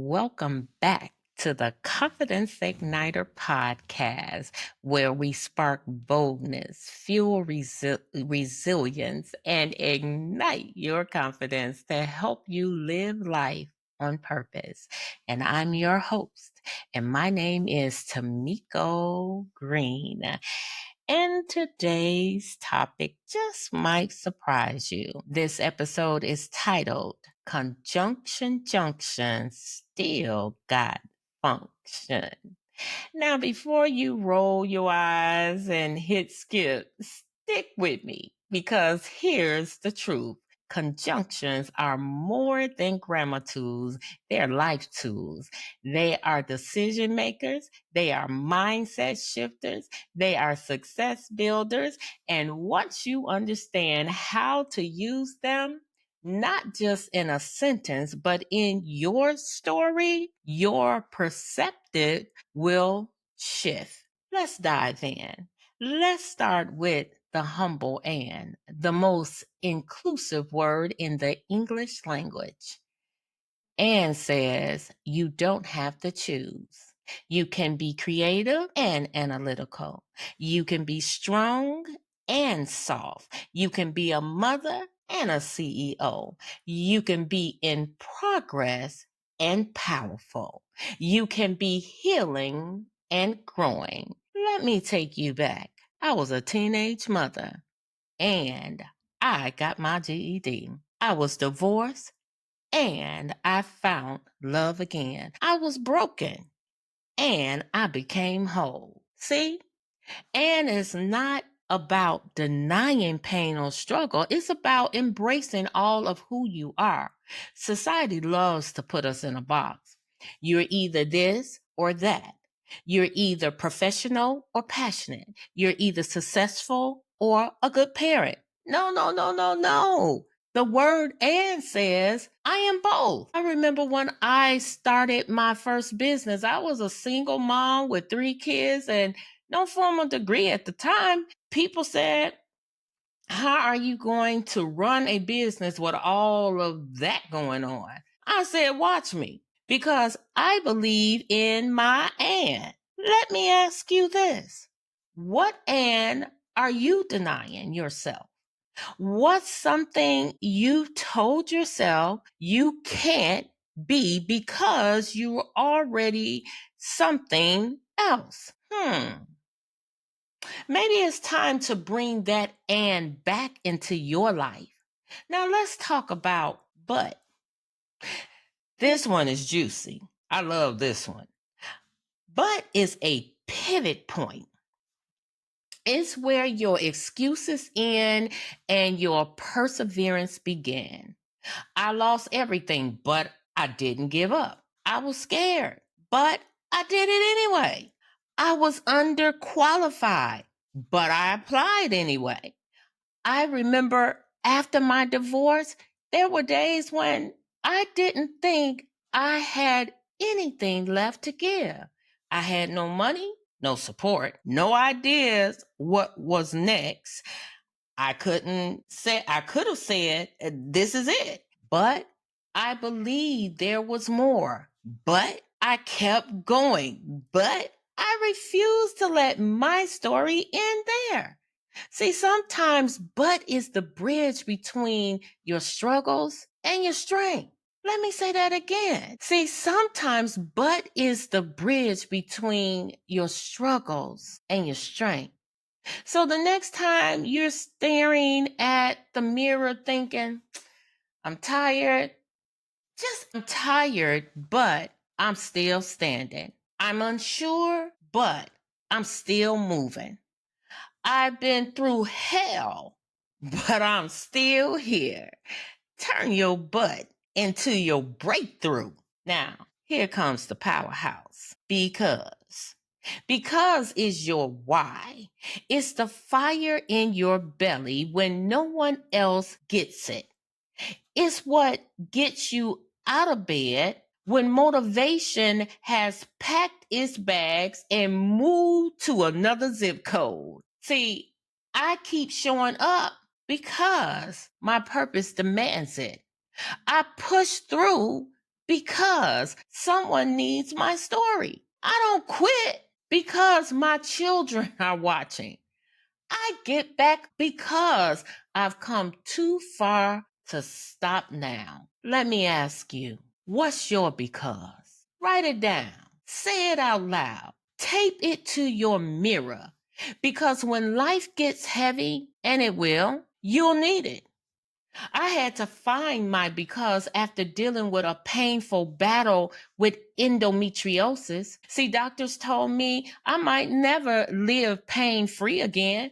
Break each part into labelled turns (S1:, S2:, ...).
S1: welcome back to the Confidence Igniter podcast, where we spark boldness, fuel resilience, and ignite your confidence to help you live life on purpose. And I'm your host, and my name is Tamyko Green. And today's topic just might surprise you. This episode is titled Conjunction Junction Still Got Function. Now, before you roll your eyes and hit skip, stick with me because here's the truth. Conjunctions are more than grammar tools. They're life tools. They are decision makers. They are mindset shifters. They are success builders. And once you understand how to use them, not just in a sentence, but in your story, your perspective will shift. Let's dive in. Let's start with the humble and the most inclusive word in the English language. And says you don't have to choose. You can be creative and analytical. You can be strong and soft. You can be a mother and a CEO. You can be in progress and powerful. You can be healing and growing. Let me take you back. I was a teenage mother and I got my GED. I was divorced and I found love again. I was broken and I became whole. See? And it's not about denying pain or struggle. It's about embracing all of who you are. Society loves to put us in a box. You're either this or that. You're either professional or passionate. You're either successful or a good parent. No, no, no, no, no. The word and says, I am both. I remember when I started my first business, I was a single mom with 3 kids and no formal degree at the time. People said, how are you going to run a business with all of that going on? I said, watch me, because I believe in my and. Let me ask you this. What and are you denying yourself? What's something you told yourself you can't be because you're already something else? Maybe it's time to bring that and back into your life. Now let's talk about but. This one is juicy. I love this one. But is a pivot point. It's where your excuses end and your perseverance begin. I lost everything, but I didn't give up. I was scared, but I did it anyway. I was underqualified, but I applied anyway. I remember after my divorce, there were days when I didn't think I had anything left to give. I had no money, no support, no ideas what was next. I could have said, this is it. But I believed there was more. But I kept going. But I refused to let my story end there. See, sometimes but is the bridge between your struggles and your strength. Let me say that again. See, sometimes but is the bridge between your struggles and your strength. So the next time you're staring at the mirror thinking, I'm tired, I'm tired, but I'm still standing. I'm unsure, but I'm still moving. I've been through hell, but I'm still here. Turn your butt into your breakthrough. Now, here comes the powerhouse. Because is your why. It's the fire in your belly when no one else gets it. It's what gets you out of bed when motivation has packed its bags and moved to another zip code. See, I keep showing up because my purpose demands it. I push through because someone needs my story. I don't quit because my children are watching. I get back because I've come too far to stop now. Let me ask you, what's your because? Write it down. Say it out loud. Tape it to your mirror. Because when life gets heavy, and it will, you'll need it. I had to find my because after dealing with a painful battle with endometriosis. See, doctors told me I might never live pain free again,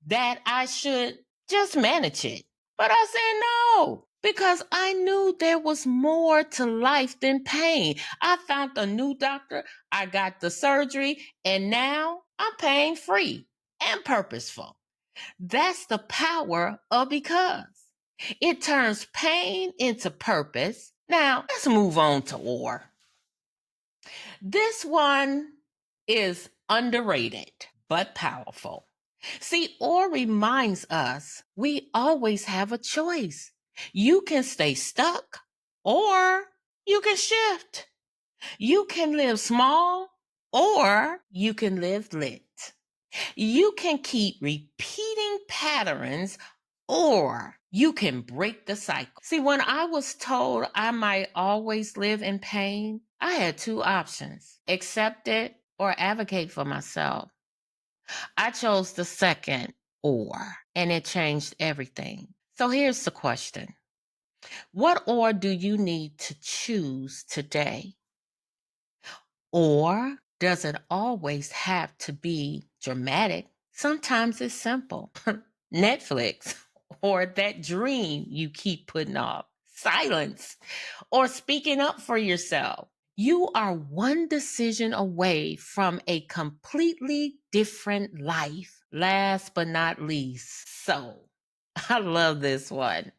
S1: that I should just manage it. But I said no, because I knew there was more to life than pain. I found a new doctor, I got the surgery, and now I'm pain free and purposeful. That's the power of because. It turns pain into purpose. Now, let's move on to or. This one is underrated, but powerful. See, or reminds us we always have a choice. You can stay stuck or you can shift. You can live small or you can live lit. You can keep repeating patterns or you can break the cycle. See, when I was told I might always live in pain, I had two options: accept it or advocate for myself. I chose the second, or, and it changed everything. So here's the question: what or do you need to choose today? Or does it always have to be dramatic? Sometimes it's simple. Netflix, or that dream you keep putting off, silence, or speaking up for yourself. You are one decision away from a completely different life. Last but not least, so I love this one.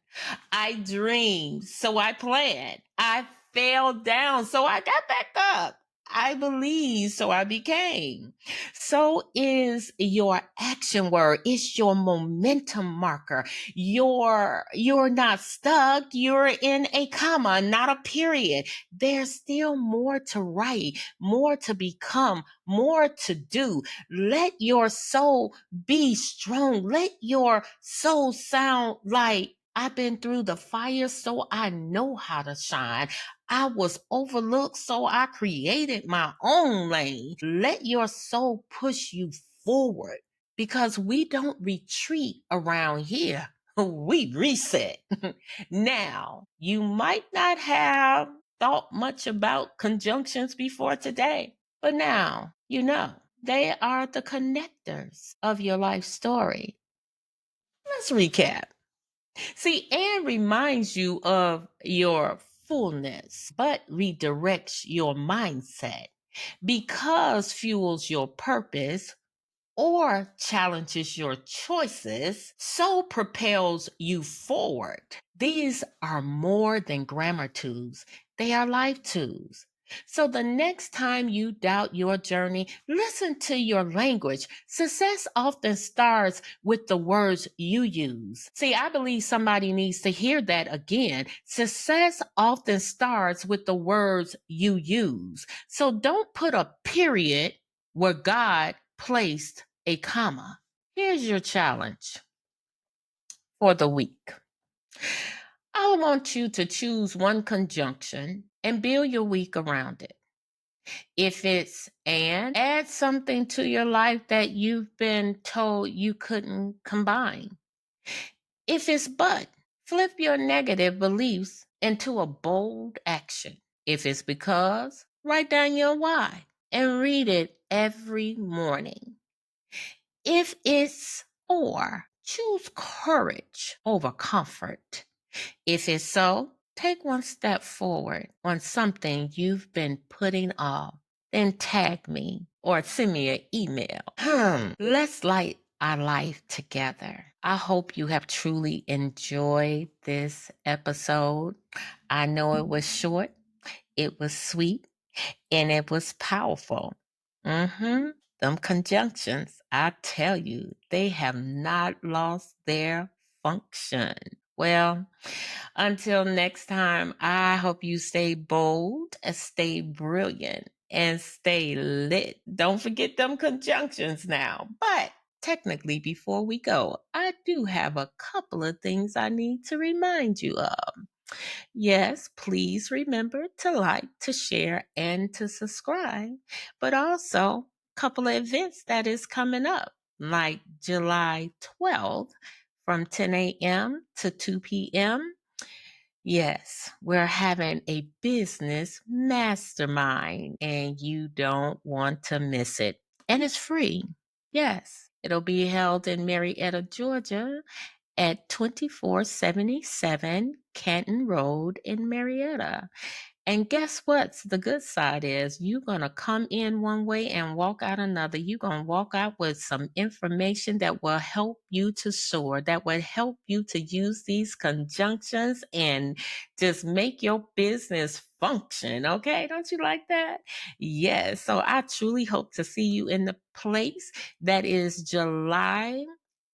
S1: I dreamed, so I planned. I fell down, so I got back up. I believed, so I became. So is your action word. It's your momentum marker. You're not stuck. You're in a comma, not a period. There's still more to write, more to become, more to do. Let your soul be strong. Let your soul sound like, I've been through the fire, so I know how to shine. I was overlooked, so I created my own lane. Let your soul push you forward, because we don't retreat around here. We reset. Now, you might not have thought much about conjunctions before today, but now you know they are the connectors of your life story. Let's recap. See, and reminds you of your fullness, but redirects your mindset, because fuels your purpose or challenges your choices, so propels you forward. These are more than grammar tools, they are life tools. So the next time you doubt your journey, listen to your language. Success often starts with the words you use. See, I believe somebody needs to hear that again. Success often starts with the words you use. So don't put a period where God placed a comma. Here's your challenge for the week. I want you to choose one conjunction and build your week around it. If it's and, add something to your life that you've been told you couldn't combine. If it's but, flip your negative beliefs into a bold action. If it's because, write down your why and read it every morning. If it's or, choose courage over comfort. If it's so, take one step forward on something you've been putting off. Then tag me or send me an email. Let's light our life together. I hope you have truly enjoyed this episode. I know it was short, it was sweet, and it was powerful. Them conjunctions, I tell you, they have not lost their function. Well, until next time, I hope you stay bold, stay brilliant, and stay lit. Don't forget them conjunctions now. But technically, before we go, I do have a couple of things I need to remind you of. Yes, please remember to like, to share, and to subscribe. But also, a couple of events that is coming up, like July 12th from 10 a.m. to 2 p.m. Yes, we're having a business mastermind, and you don't want to miss it. And it's free. Yes, it'll be held in Marietta, Georgia at 2477 Canton Road in Marietta. And guess what's the good side is you're going to come in one way and walk out another. You're going to walk out with some information that will help you to soar, that will help you to use these conjunctions and just make your business function. Okay. Don't you like that? Yes. So I truly hope to see you in the place that is July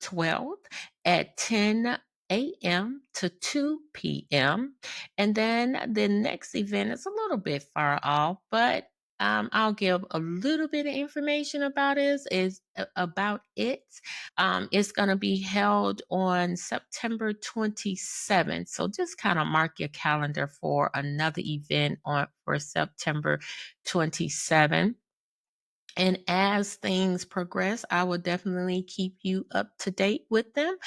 S1: 12th at 10 a.m. to 2 p.m. And then the next event is a little bit far off, but I'll give a little bit of information about it. It's going to be held on September 27th. So just kind of mark your calendar for another event on for September 27th. And as things progress, I will definitely keep you up to date with them.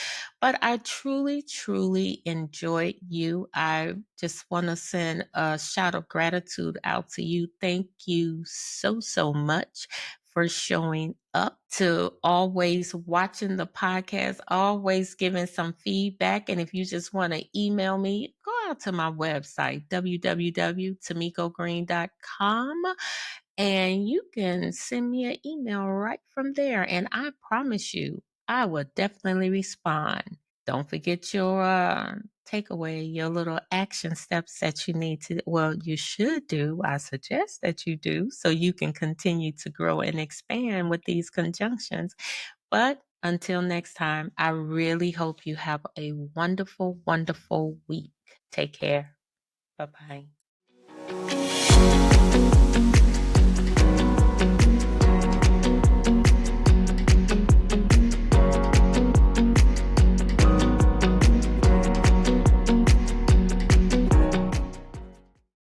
S1: But I truly, truly enjoyed you. I just want to send a shout of gratitude out to you. Thank you so, so much for showing up, to always watching the podcast, always giving some feedback. And if you just want to email me, go out to my website, www.tamykogreen.com, and you can send me an email right from there. And I promise you, I will definitely respond. Don't forget your takeaway, your little action steps that you need to, well, you should do. I suggest that you do so you can continue to grow and expand with these conjunctions. But until next time, I really hope you have a wonderful, wonderful week. Take care. Bye bye.